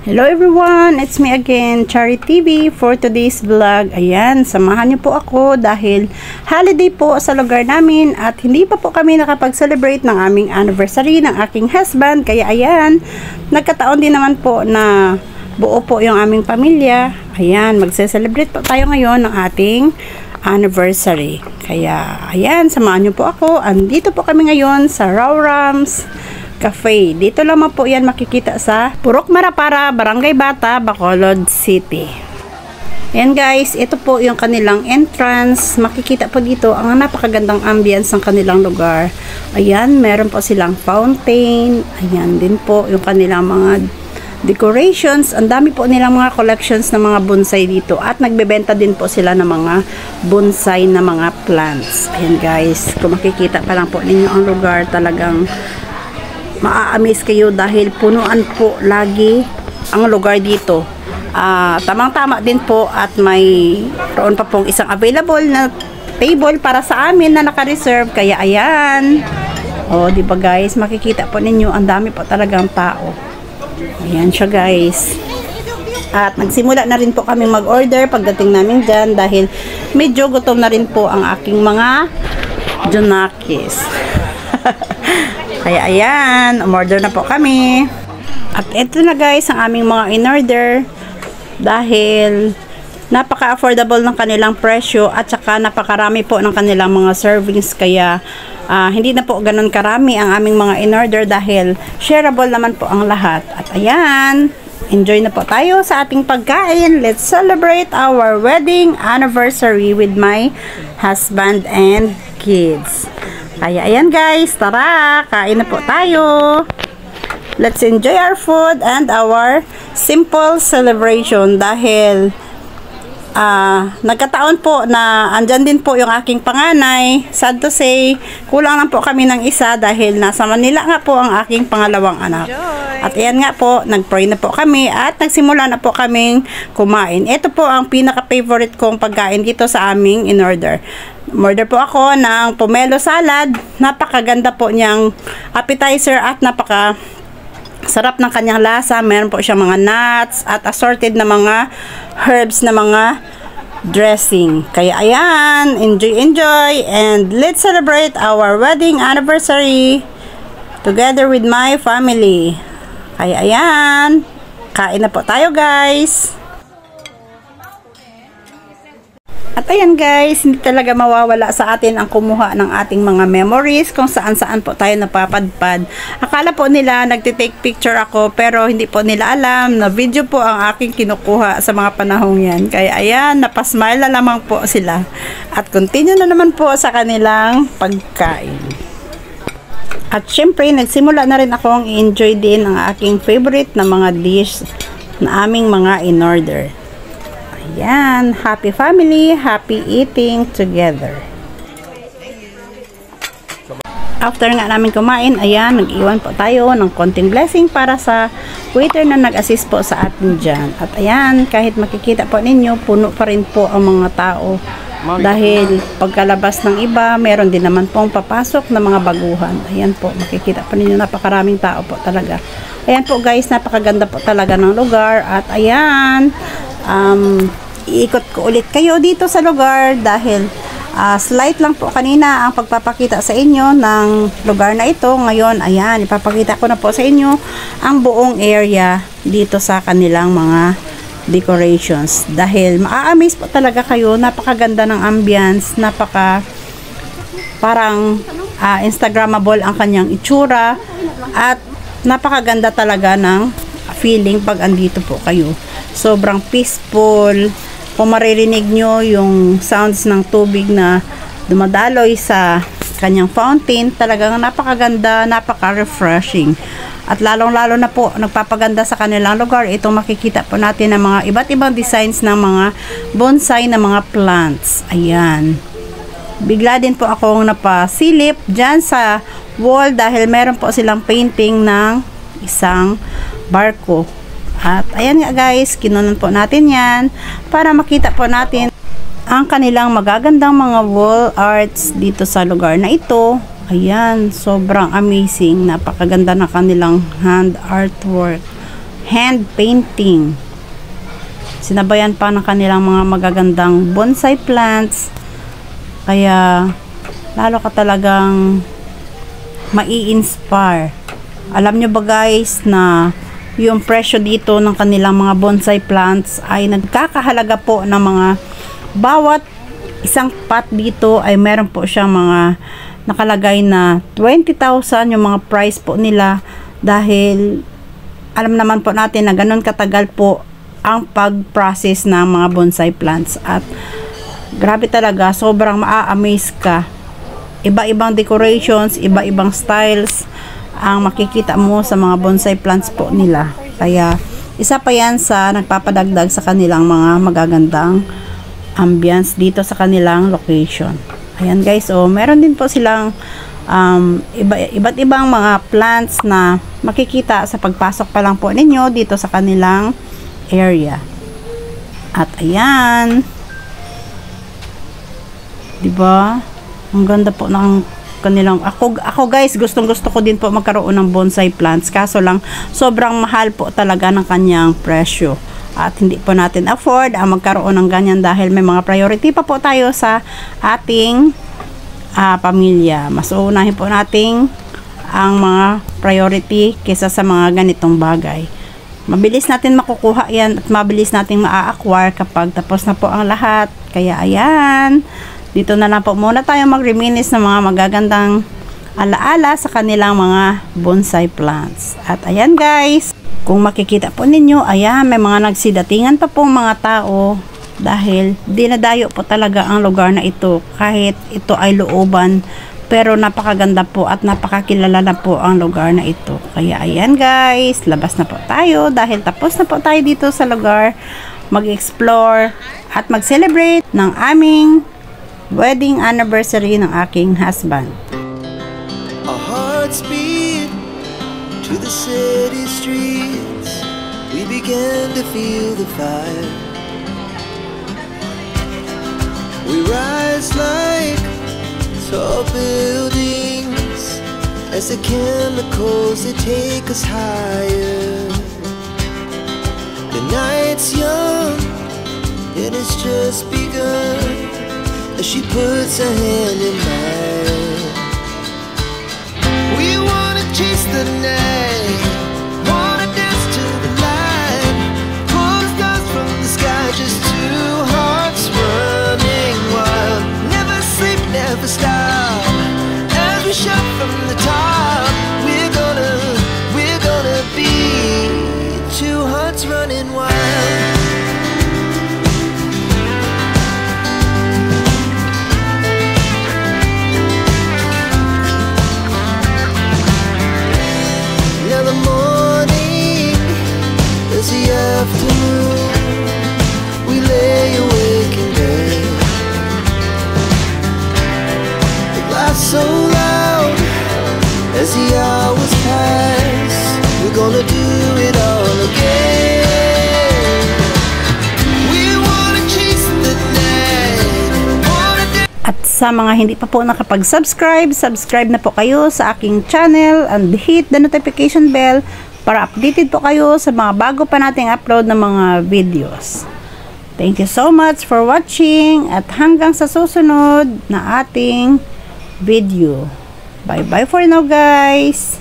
Hello everyone! It's me again, Chari TV for today's vlog. Ayan, samahan niyo po ako dahil holiday po sa lugar namin at hindi pa po kami nakapag-celebrate ng aming anniversary ng aking husband. Kaya ayan, nagkataon din naman po na buo po yung aming pamilya. Ayan, magse-celebrate po tayo ngayon ng ating anniversary. Kaya ayan, samahan niyo po ako. Andito po kami ngayon sa Rowrams Cafe. Dito lamang po yan makikita sa Purok Marapara, Barangay Bata, Bacolod City. Ayan guys, ito po yung kanilang entrance. Makikita po dito ang napakagandang ambience ng kanilang lugar. Ayan, meron po silang fountain. Ayan din po yung kanilang mga decorations. Ang dami po nilang mga collections ng mga bonsai dito. At nagbebenta din po sila ng mga bonsai na mga plants. Ayan guys, kung makikita pa lang po ninyo ang lugar, talagang maa-amaze kayo dahil punuan po lagi ang lugar dito. Tamang-tama din po at may roon pa pong isang available na table para sa amin na naka-reserve. Kaya ayan. O, di ba guys, makikita po ninyo ang dami po talagang tao. Ayan siya guys. At nagsimula na rin po kami mag-order pagdating namin dyan dahil medyo gutom na rin po ang aking mga junakis. Kaya ayan, umorder na po kami. At ito na guys ang aming mga in-order dahil napaka-affordable ng kanilang presyo at saka napakarami po ng kanilang mga servings. Kaya hindi na po ganun karami ang aming mga in-order dahil shareable naman po ang lahat. At ayan, enjoy na po tayo sa ating pagkain. Let's celebrate our wedding anniversary with my husband and kids. Kaya ayan guys, tara, kain na po tayo. Let's enjoy our food and our simple celebration dahil nagkataon po na andyan din po yung aking panganay. Sad to say, kulang lang po kami ng isa dahil nasa Manila nga po ang aking pangalawang anak. At ayan nga po, nag-pray na po kami at nagsimula na po kaming kumain. Ito po ang pinaka-favorite kong pagkain dito sa aming in-order. Order po ako ng pomelo salad. Napakaganda po niyang appetizer at napaka sarap ng kanyang lasa. Meron po siyang mga nuts at assorted na mga herbs na mga dressing. Kaya ayan, enjoy and let's celebrate our wedding anniversary together with my family. Kaya ayan, kain na po tayo guys. At ayan guys, hindi talaga mawawala sa atin ang kumuha ng ating mga memories kung saan-saan po tayo napapadpad. Akala po nila nagtitake picture ako pero hindi po nila alam na video po ang aking kinukuha sa mga panahong yan. Kaya ayan, napasmile na lamang po sila. At continue na naman po sa kanilang pagkain. At syempre, nagsimula na rin akong i-enjoy din ang aking favorite na mga dish na aming mga in-order. Ayan, happy family, happy eating together. After nga namin kumain, ayan, nag-iwan po tayo ng konting blessing para sa waiter na nag-assist po sa atin dyan. At ayan, kahit makikita po ninyo, puno pa rin po ang mga tao. Dahil pagkalabas ng iba, meron din naman pong papasok na mga baguhan. Ayan po, makikita po ninyo, napakaraming tao po talaga. Ayan po guys, napakaganda po talaga ng lugar. At ayan, iikot ko ulit kayo dito sa lugar dahil slight lang po kanina ang pagpapakita sa inyo ng lugar na ito. Ngayon, ayan, ipapakita ko na po sa inyo ang buong area dito sa kanilang mga decorations dahil maa-amaze po talaga kayo. Napakaganda ng ambience, parang instagrammable ang kanyang itsura at napakaganda talaga ng feeling pag andito po kayo. Sobrang peaceful. Kung maririnig nyo yung sounds ng tubig na dumadaloy sa kanyang fountain, talagang napakaganda, napaka-refreshing. At lalong-lalo na po, nagpapaganda sa kanilang lugar. Itong makikita po natin ng mga iba't ibang designs ng mga bonsai na mga plants. Ayan. Bigla din po akong napasilip dyan sa wall dahil meron po silang painting ng isang barko. At ayan nga guys, kinunan po natin yan para makita po natin ang kanilang magagandang mga wall arts dito sa lugar na ito. Ayan, sobrang amazing. Napakaganda na kanilang hand artwork. hand painting. Sinabayan pa ng kanilang mga magagandang bonsai plants. Kaya lalo ka talagang mai-inspire. Alam nyo ba guys na yung presyo dito ng kanilang mga bonsai plants ay nagkakahalaga po ng mga bawat isang pot dito ay meron po siyang mga nakalagay na 20,000 yung mga price po nila, dahil alam naman po natin na ganun katagal po ang pag-process ng mga bonsai plants. At grabe talaga, sobrang maa-amaze ka. Iba-ibang decorations, iba-ibang styles ang makikita mo sa mga bonsai plants po nila. Kaya isa pa yan sa nagpapadagdag sa kanilang mga magagandang ambience dito sa kanilang location. Ayan guys, meron din po silang iba't ibang mga plants na makikita sa pagpasok pa lang po ninyo dito sa kanilang area. At ayan, diba? Ang ganda po ng kanilang, ako guys, gustong gusto ko din po magkaroon ng bonsai plants, kaso lang sobrang mahal po talaga ng kanyang presyo at hindi po natin afford ang magkaroon ng ganyan, dahil may mga priority pa po tayo sa ating pamilya. Mas uunahin po nating ang mga priority kesa sa mga ganitong bagay. Mabilis natin makukuha yan at mabilis natin maa-acquire kapag tapos na po ang lahat. Kaya ayan, dito na lang po muna tayo mag-reminisce ng mga magagandang alaala sa kanilang mga bonsai plants. At ayan guys, kung makikita po ninyo, ayan, may mga nagsidatingan pa po mga tao, dahil dinadayo po talaga ang lugar na ito kahit ito ay looban, pero napakaganda po at napakakilala na po ang lugar na ito. Kaya ayan guys, labas na po tayo dahil tapos na po tayo dito sa lugar mag-explore at mag-celebrate ng aming wedding anniversary ng aking husband. Our hearts beat to the city streets. We began to feel the fire. We rise like tall buildings as the chemicals they take us higher. The night's young and it's just begun as she puts her hand in mine. We wanna chase the night, wanna dance to the light, pull the stars from the sky, just two hearts running wild. Never sleep, never stop, as we shout from the top. We're gonna be two hearts running wild. Now the morning is the afternoon. We lay awake in bed. The laugh so loud as the hours pass. We're gonna do it all again. We wanna chase the night, wanna At sa mga hindi pa po nakapag-subscribe, subscribe na po kayo sa aking channel and hit the notification bell para updated po kayo sa mga bago pa nating upload ng mga videos. Thank you so much for watching at hanggang sa susunod na ating video. Bye bye for now guys!